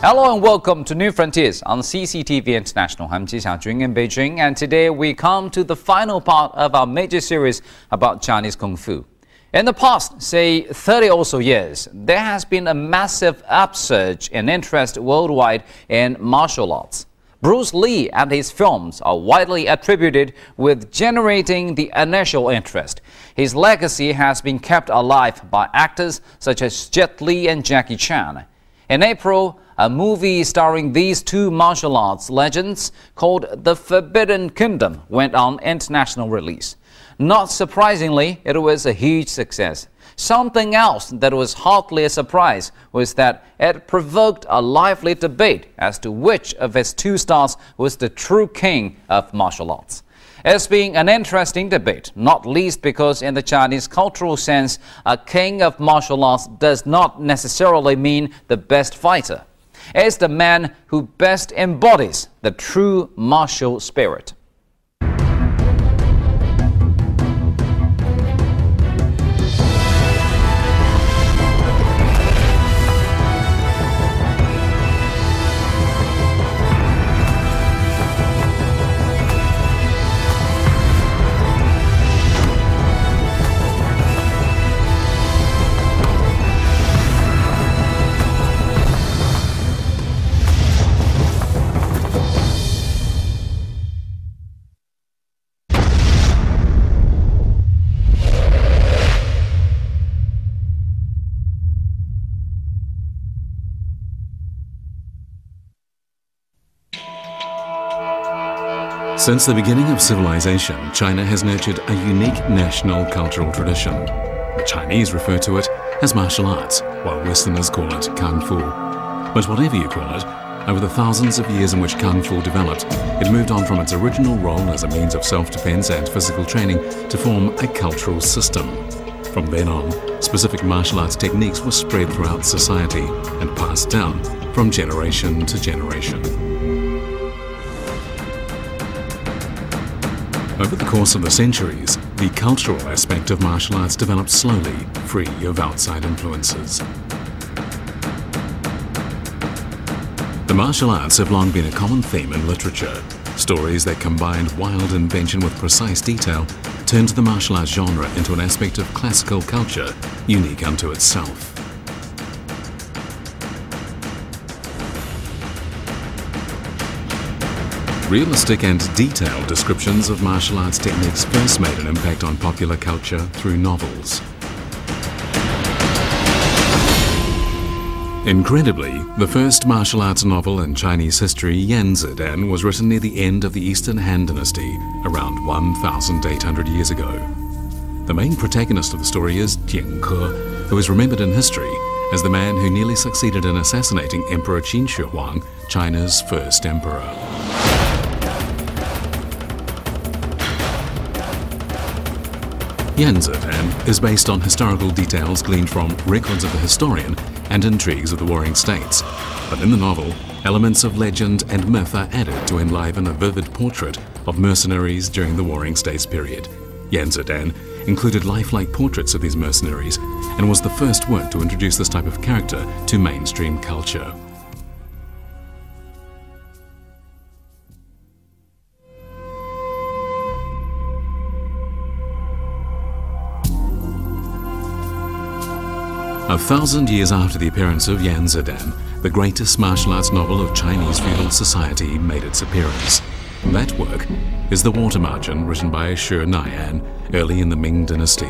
Hello and welcome to New Frontiers on CCTV International. I'm Ji Xiaojun in Beijing, and today we come to the final part of our major series about Chinese Kung Fu. In the past, say 30 or so years, there has been a massive upsurge in interest worldwide in martial arts. Bruce Lee and his films are widely attributed with generating the initial interest. His legacy has been kept alive by actors such as Jet Li and Jackie Chan. In April, a movie starring these two martial arts legends called The Forbidden Kingdom went on international release. Not surprisingly, it was a huge success. Something else that was hardly a surprise was that it provoked a lively debate as to which of its two stars was the true king of martial arts. It's been an interesting debate, not least because in the Chinese cultural sense, a king of martial arts does not necessarily mean the best fighter. It's the man who best embodies the true martial spirit. Since the beginning of civilization, China has nurtured a unique national cultural tradition. The Chinese refer to it as martial arts, while Westerners call it Kung Fu. But whatever you call it, over the thousands of years in which Kung Fu developed, it moved on from its original role as a means of self-defense and physical training to form a cultural system. From then on, specific martial arts techniques were spread throughout society and passed down from generation to generation. Over the course of the centuries, the cultural aspect of martial arts developed slowly, free of outside influences. The martial arts have long been a common theme in literature. Stories that combined wild invention with precise detail turned the martial arts genre into an aspect of classical culture unique unto itself. Realistic and detailed descriptions of martial arts techniques first made an impact on popular culture through novels. Incredibly, the first martial arts novel in Chinese history, Yan Zidan, was written near the end of the Eastern Han Dynasty, around 1,800 years ago. The main protagonist of the story is Jian Ke, who is remembered in history as the man who nearly succeeded in assassinating Emperor Qin Shi Huang, China's first emperor. Yan Zidan is based on historical details gleaned from records of the historian and intrigues of the warring states. But in the novel, elements of legend and myth are added to enliven a vivid portrait of mercenaries during the warring states period. Yan Zidan included lifelike portraits of these mercenaries and was the first work to introduce this type of character to mainstream culture. A 1,000 years after the appearance of Yan Zidan, the greatest martial arts novel of Chinese feudal society made its appearance. That work is The Water Margin, written by Shi Naian early in the Ming Dynasty.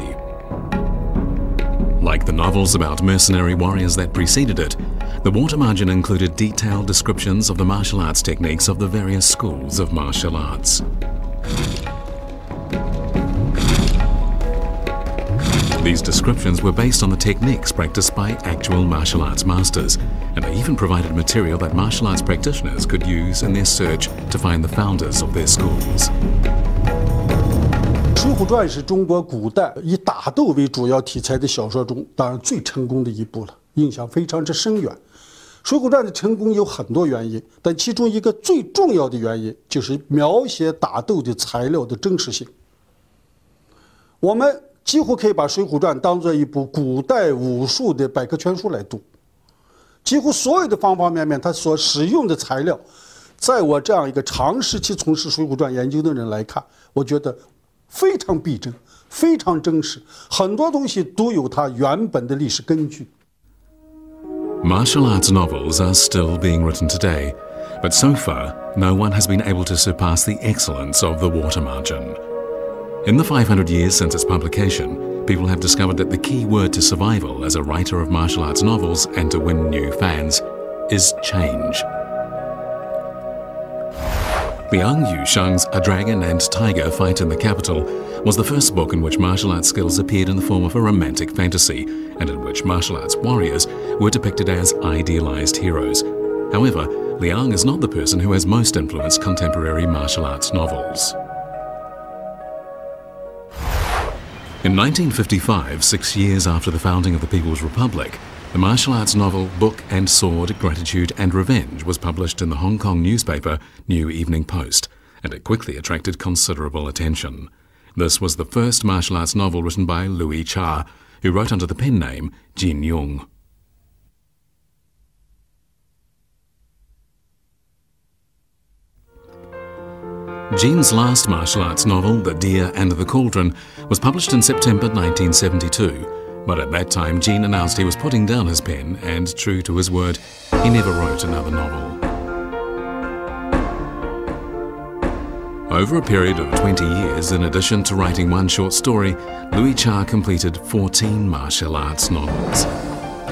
Like the novels about mercenary warriors that preceded it, The Water Margin included detailed descriptions of the martial arts techniques of the various schools of martial arts. These descriptions were based on the techniques practiced by actual martial arts masters, and they even provided material that martial arts practitioners could use in their search to find the founders of their schools. 水浒传是中国古代以打斗为主要题材的小说中，当然最成功的一部了，影响非常之深远。水浒传的成功有很多原因，但其中一个最重要的原因就是描写打斗的材料的真实性。我们 几乎可以把《水浒传》当作一部古代武术的百科全书来读。几乎所有的方方面面，他所使用的材料，在我这样一个长时期从事《水浒传》研究的人来看，我觉得非常逼真，非常真实，很多东西都有它原本的历史根据。Martial arts novels are still being written today, but so far, no one has been able to surpass the excellence of The Water Margin. In the 500 years since its publication, people have discovered that the key word to survival as a writer of martial arts novels and to win new fans is change. Liang Yushang's A Dragon and Tiger Fight in the Capital was the first book in which martial arts skills appeared in the form of a romantic fantasy, and in which martial arts warriors were depicted as idealized heroes. However, Liang is not the person who has most influenced contemporary martial arts novels. In 1955, 6 years after the founding of the People's Republic, the martial arts novel Book and Sword, Gratitude and Revenge was published in the Hong Kong newspaper New Evening Post, and it quickly attracted considerable attention. This was the first martial arts novel written by Louis Cha, who wrote under the pen name Jin Yong. Jin's last martial arts novel, The Deer and the Cauldron, was published in September 1972, but at that time Jin announced he was putting down his pen, and true to his word, he never wrote another novel. Over a period of 20 years, in addition to writing one short story, Louis Cha completed 14 martial arts novels.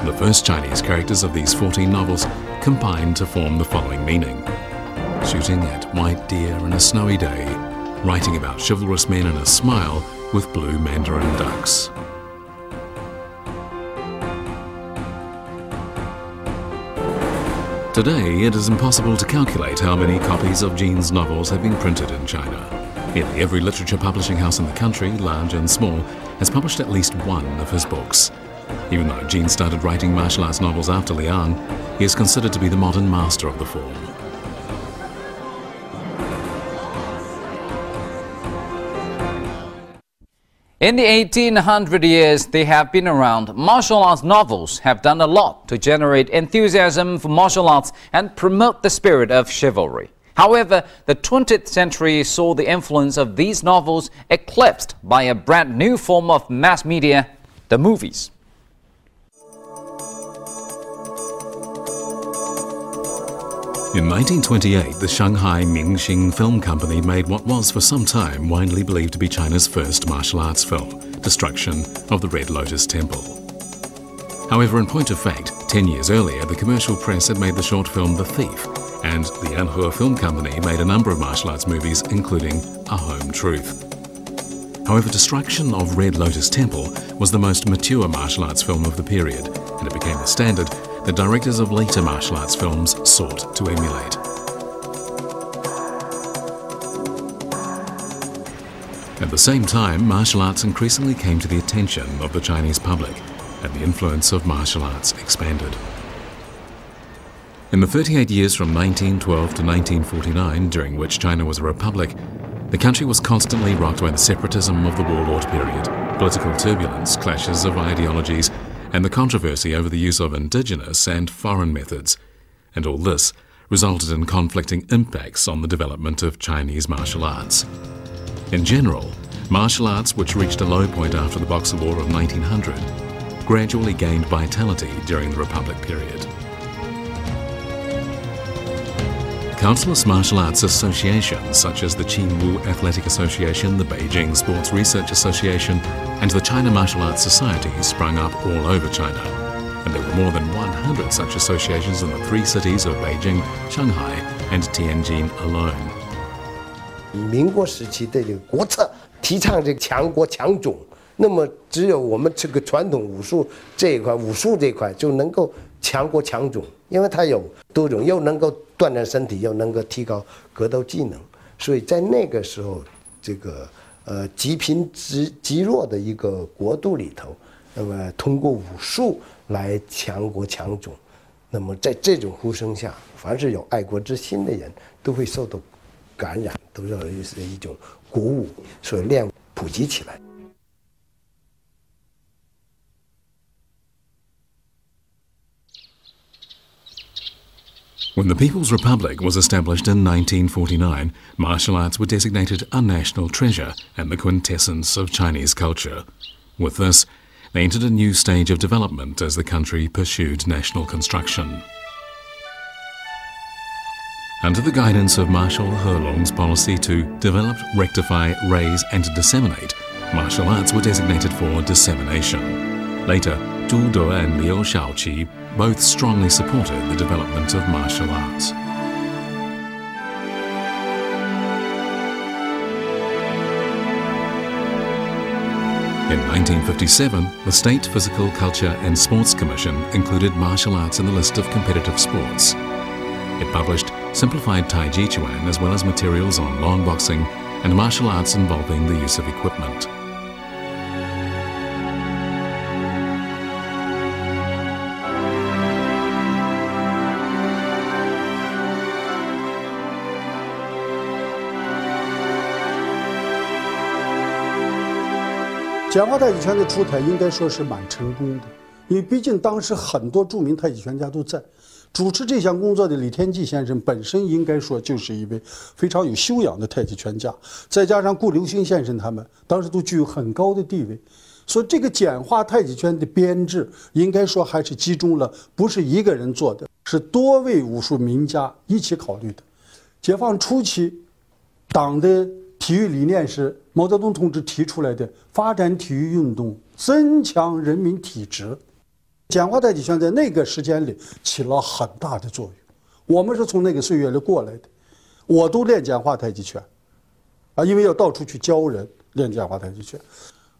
The first Chinese characters of these 14 novels combined to form the following meaning: shooting at white deer on a snowy day, writing about chivalrous men and a smile with blue mandarin ducks. Today, it is impossible to calculate how many copies of Jin's novels have been printed in China. Nearly every literature publishing house in the country, large and small, has published at least one of his books. Even though Jin started writing martial arts novels after Liang, he is considered to be the modern master of the form. In the 1800 years they have been around, martial arts novels have done a lot to generate enthusiasm for martial arts and promote the spirit of chivalry. However, the 20th century saw the influence of these novels eclipsed by a brand new form of mass media, the movies. In 1928, the Shanghai Mingxing Film Company made what was for some time widely believed to be China's first martial arts film, Destruction of the Red Lotus Temple. However, in point of fact, 10 years earlier, the commercial press had made the short film The Thief, and the Anhua Film Company made a number of martial arts movies, including A Home Truth. However, Destruction of Red Lotus Temple was the most mature martial arts film of the period, and it became the standard that directors of later martial arts films sought to emulate. At the same time, martial arts increasingly came to the attention of the Chinese public, and the influence of martial arts expanded. In the 38 years from 1912 to 1949, during which China was a republic, the country was constantly rocked by the separatism of the warlord period, political turbulence, clashes of ideologies, and the controversy over the use of indigenous and foreign methods. And all this resulted in conflicting impacts on the development of Chinese martial arts. In general, martial arts, which reached a low point after the Boxer War of 1900, gradually gained vitality during the Republic period. Countless martial arts associations such as the Qingwu Athletic Association, the Beijing Sports Research Association and the China Martial Arts Society sprung up all over China, and there were more than 100 such associations in the 3 cities of Beijing, Shanghai and Tianjin alone. 民国时期的这个国策提倡这个强国强种，那么只有我们这个传统武术这一块，武术这一块就能够强国强种，因为它有多种，又能够锻炼身体，又能够提高格斗技能，所以在那个时候，这个极贫极弱的一个国度里头，那么通过武术来强国强种，那么在这种呼声下，凡是有爱国之心的人都会受到感染，都是一种鼓舞，所以练普及起来。When the People's Republic was established in 1949, martial arts were designated a national treasure and the quintessence of Chinese culture. With this, they entered a new stage of development as the country pursued national construction. Under the guidance of Marshal Helong's policy to develop, rectify, raise and disseminate, martial arts were designated for dissemination. Later, Zhu De and Liu Shaoqi both strongly supported the development of martial arts. In 1957, the State Physical Culture and Sports Commission included martial arts in the list of competitive sports. It published simplified Tai Chi Chuan as well as materials on long boxing and martial arts involving the use of equipment.简化太极拳的出台应该说是蛮成功的，因为毕竟当时很多著名太极拳家都在。主持这项工作的李天济先生本身应该说就是一位非常有修养的太极拳家，再加上顾留星先生他们当时都具有很高的地位，所以这个简化太极拳的编制应该说还是集中了不是一个人做的，是多位武术名家一起考虑的。解放初期，党的体育理念是毛泽东同志提出来的，发展体育运动，增强人民体质。简化太极拳在那个时间里起了很大的作用，我们是从那个岁月里过来的，我都练简化太极拳，因为要到处去教人练简化太极拳。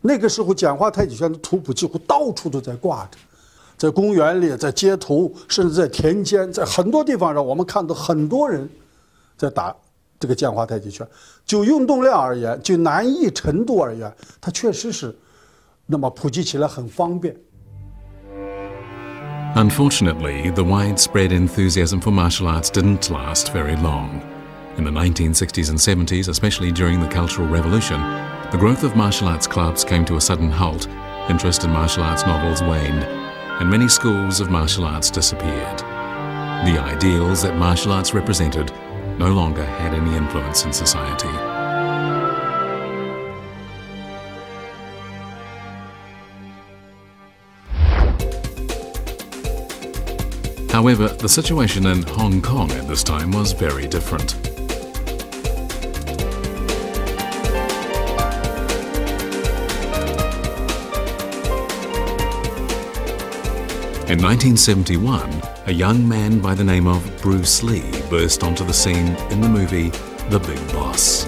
那个时候简化太极拳的图谱几乎到处都在挂着，在公园里，在街头，甚至在田间，在很多地方上，我们看到很多人在打这个简化太极拳。就运动量而言，就难易程度而言，它确实是那么普及起来很方便。Unfortunately, the widespread enthusiasm for martial arts didn't last very long. In the 1960s and 70s, especially during the Cultural Revolution, the growth of martial arts clubs came to a sudden halt, interest in martial arts novels waned, and many schools of martial arts disappeared. The ideals that martial arts represented no longer had any influence in society. However, the situation in Hong Kong at this time was very different. In 1971, a young man by the name of Bruce Lee burst onto the scene in the movie The Big Boss.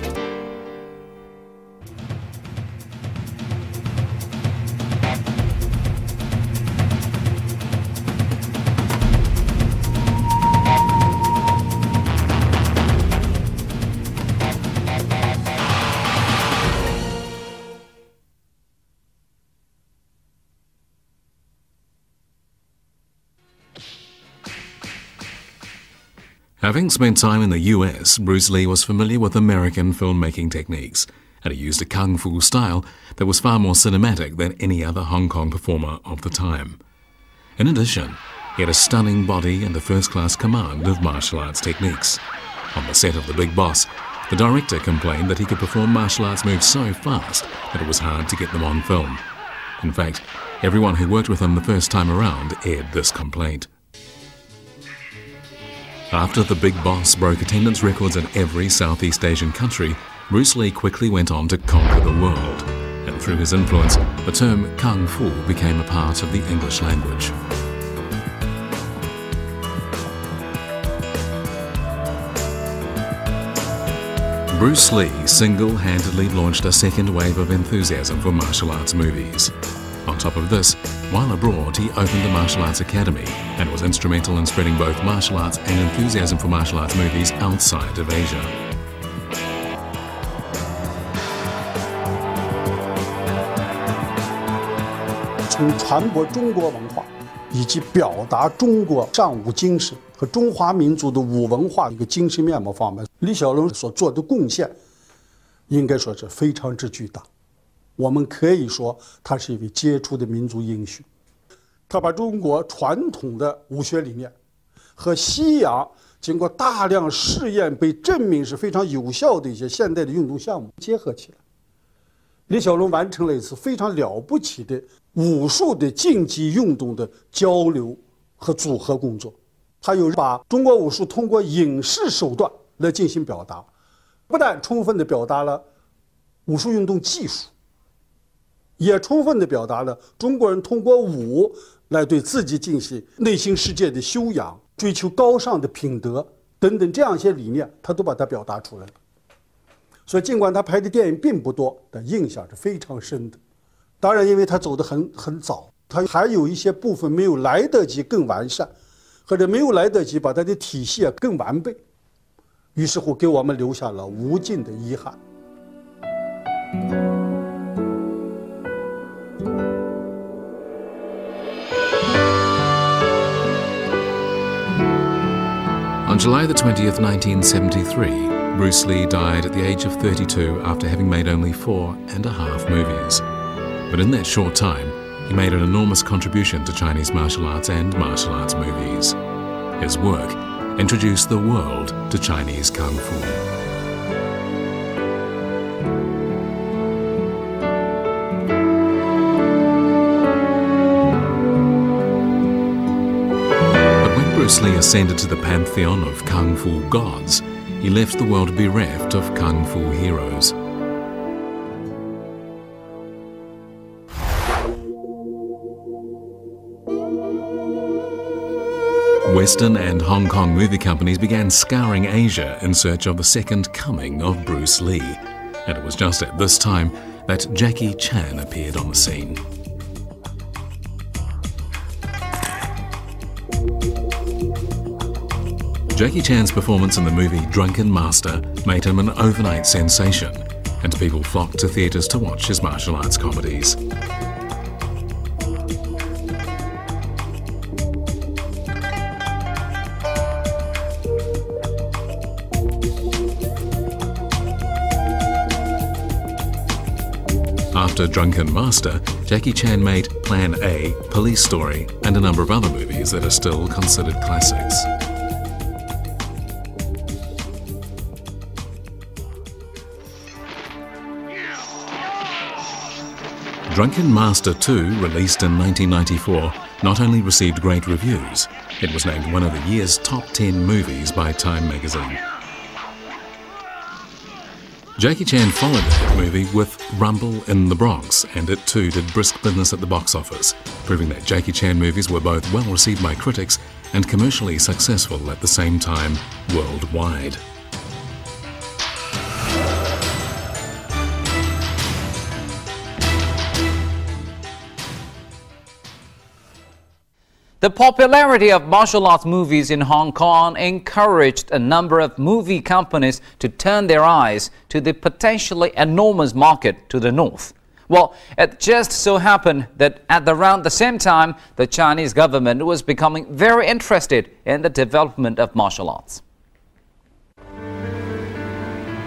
Having spent time in the US, Bruce Lee was familiar with American filmmaking techniques, and he used a Kungfu style that was far more cinematic than any other Hong Kong performer of the time. In addition, he had a stunning body and a first-class command of martial arts techniques. On the set of The Big Boss, the director complained that he could perform martial arts moves so fast that it was hard to get them on film. In fact, everyone who worked with him the first time around aired this complaint. After The Big Boss broke attendance records in every Southeast Asian country, Bruce Lee quickly went on to conquer the world. And through his influence, the term Kung Fu became a part of the English language. Bruce Lee single-handedly launched a second wave of enthusiasm for martial arts movies. On top of this, while abroad, he opened the Martial Arts Academy and was instrumental in spreading both martial arts and enthusiasm for martial arts movies outside of Asia.从传播中国文化以及表达中国尚武精神和中华民族的武文化一个精神面貌方面，李小龙所做的贡献，应该说是非常之巨大。我们可以说，他是一位杰出的民族英雄。他把中国传统的武学理念和西洋经过大量试验被证明是非常有效的一些现代的运动项目结合起来。李小龙完成了一次非常了不起的武术的竞技运动的交流和组合工作。他有把中国武术通过影视手段来进行表达，不但充分地表达了武术运动技术，也充分地表达了中国人通过武来对自己进行内心世界的修养、追求高尚的品德等等这样一些理念，他都把它表达出来了。所以尽管他拍的电影并不多，但印象是非常深的。当然因为他走得很早，他还有一些部分没有来得及更完善，或者没有来得及把他的体系更完备，于是乎给我们留下了无尽的遗憾。On July the 20th, 1973, Bruce Lee died at the age of 32 after having made only 4.5 movies. But in that short time, he made an enormous contribution to Chinese martial arts and martial arts movies. His work introduced the world to Chinese Kung Fu. Bruce Lee ascended to the pantheon of Kung Fu gods, he left the world bereft of Kung Fu heroes. Western and Hong Kong movie companies began scouring Asia in search of the second coming of Bruce Lee. And it was just at this time that Jackie Chan appeared on the scene. Jackie Chan's performance in the movie Drunken Master made him an overnight sensation, and people flocked to theatres to watch his martial arts comedies. After Drunken Master, Jackie Chan made Plan A, Police Story, and a number of other movies that are still considered classics. Drunken Master 2, released in 1994, not only received great reviews, it was named one of the year's top 10 movies by Time magazine. Jackie Chan followed that movie with Rumble in the Bronx, and it too did brisk business at the box office, proving that Jackie Chan movies were both well received by critics and commercially successful at the same time worldwide. The popularity of martial arts movies in Hong Kong encouraged a number of movie companies to turn their eyes to the potentially enormous market to the north. Well, it just so happened that at around the same time, the Chinese government was becoming very interested in the development of martial arts.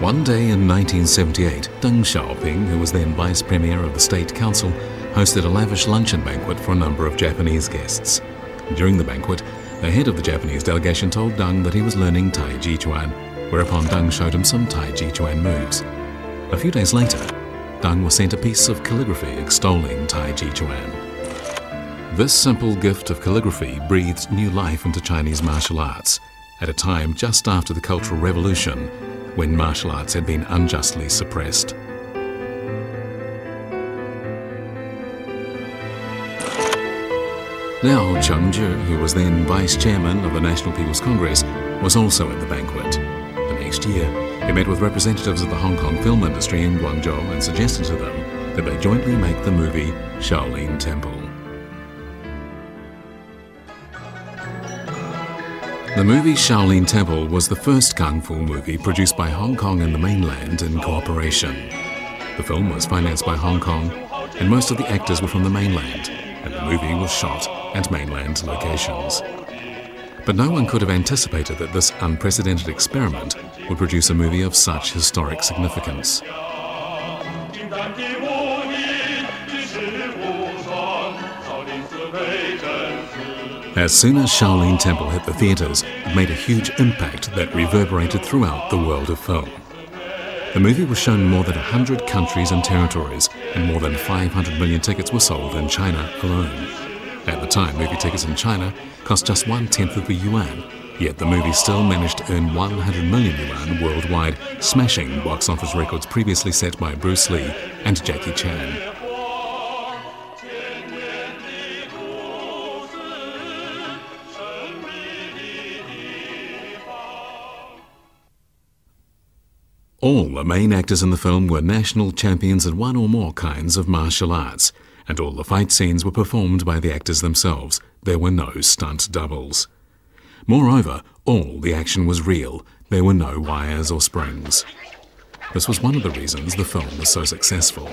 One day in 1978, Deng Xiaoping, who was then Vice Premier of the State Council, hosted a lavish luncheon banquet for a number of Japanese guests. During the banquet, the head of the Japanese delegation told Deng that he was learning Tai Chi Chuan, whereupon Deng showed him some Tai Chi Chuan moves. A few days later, Deng was sent a piece of calligraphy extolling Tai Chi Chuan. This simple gift of calligraphy breathed new life into Chinese martial arts, at a time just after the Cultural Revolution, when martial arts had been unjustly suppressed. Liao Chengzhi, who was then Vice Chairman of the National People's Congress, was also at the banquet. The next year, he met with representatives of the Hong Kong film industry in Guangzhou and suggested to them that they jointly make the movie Shaolin Temple. The movie Shaolin Temple was the first Kung Fu movie produced by Hong Kong and the mainland in cooperation. The film was financed by Hong Kong, and most of the actors were from the mainland, and the movie was shot at mainland locations. But no one could have anticipated that this unprecedented experiment would produce a movie of such historic significance. As soon as Shaolin Temple hit the theatres, it made a huge impact that reverberated throughout the world of film. The movie was shown in more than 100 countries and territories, and more than 500 million tickets were sold in China alone. At the time, movie tickets in China cost just 1/10 of a yuan, yet the movie still managed to earn 100 million yuan worldwide, smashing box office records previously set by Bruce Lee and Jackie Chan. All the main actors in the film were national champions in one or more kinds of martial arts, and all the fight scenes were performed by the actors themselves. There were no stunt doubles. Moreover, all the action was real. There were no wires or springs. This was one of the reasons the film was so successful.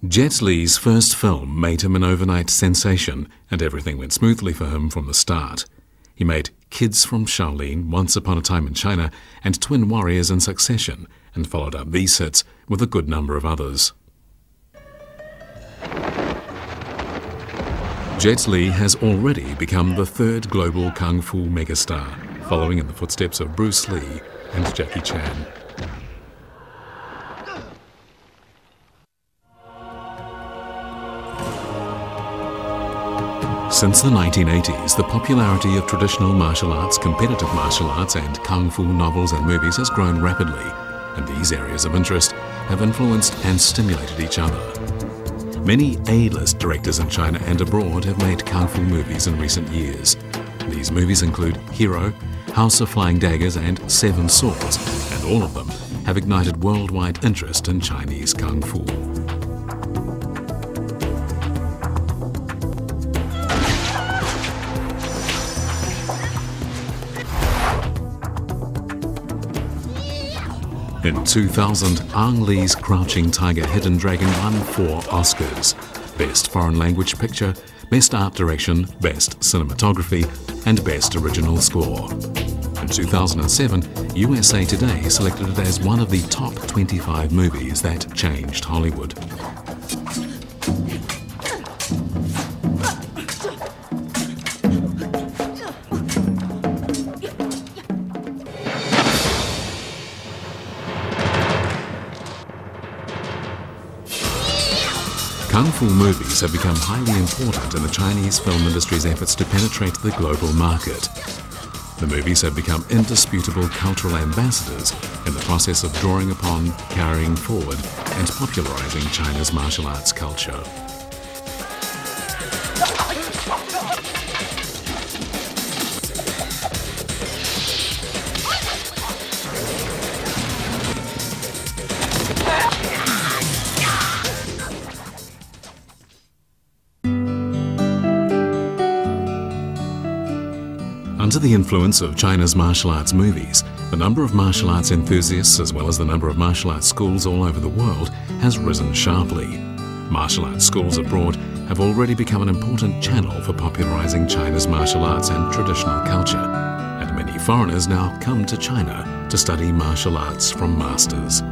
Jet Li's first film made him an overnight sensation, and everything went smoothly for him from the start. He made Kids from Shaolin, Once Upon a Time in China, and Twin Warriors in succession, and followed up these hits with a good number of others. Jet Li has already become the third global Kung Fu megastar, following in the footsteps of Bruce Lee and Jackie Chan. Since the 1980s, the popularity of traditional martial arts, competitive martial arts and Kung Fu novels and movies has grown rapidly, and these areas of interest have influenced and stimulated each other. Many A-list directors in China and abroad have made Kung Fu movies in recent years. These movies include Hero, House of Flying Daggers and Seven Swords, and all of them have ignited worldwide interest in Chinese Kung Fu. In 2000, Ang Lee's Crouching Tiger, Hidden Dragon won 4 Oscars: Best Foreign Language Picture, Best Art Direction, Best Cinematography, and Best Original Score. In 2007, USA Today selected it as one of the top 25 movies that changed Hollywood. Kung Fu movies have become highly important in the Chinese film industry's efforts to penetrate the global market. The movies have become indisputable cultural ambassadors in the process of drawing upon, carrying forward, and popularizing China's martial arts culture. Under the influence of China's martial arts movies, the number of martial arts enthusiasts as well as the number of martial arts schools all over the world has risen sharply. Martial arts schools abroad have already become an important channel for popularizing China's martial arts and traditional culture, and many foreigners now come to China to study martial arts from masters.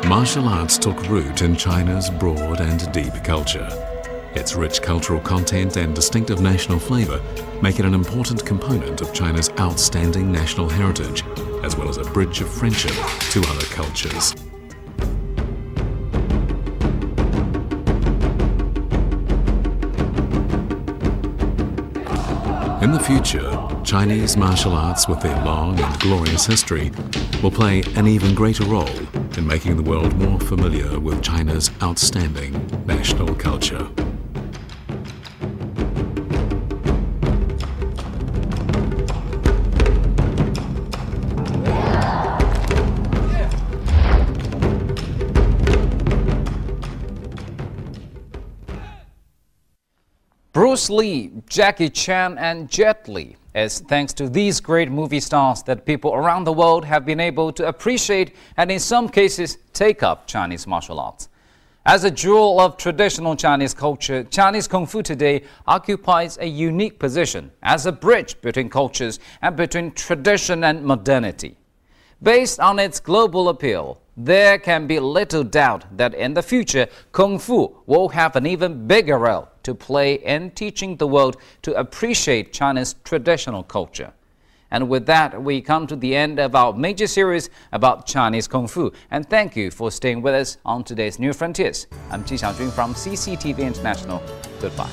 Martial arts took root in China's broad and deep culture. Its rich cultural content and distinctive national flavor make it an important component of China's outstanding national heritage, as well as a bridge of friendship to other cultures. In the future, Chinese martial arts, with their long and glorious history, will play an even greater role in making the world more familiar with China's outstanding national culture. Bruce Lee, Jackie Chan and Jet Li. It's thanks to these great movie stars that people around the world have been able to appreciate and in some cases take up Chinese martial arts. As a jewel of traditional Chinese culture, Chinese Kung Fu today occupies a unique position as a bridge between cultures and between tradition and modernity. Based on its global appeal, there can be little doubt that in the future, Kung Fu will have an even bigger role to play in teaching the world to appreciate China's traditional culture. And with that, we come to the end of our major series about Chinese Kung Fu. And thank you for staying with us on today's New Frontiers. I'm Ji Xiaojun from CCTV International. Goodbye.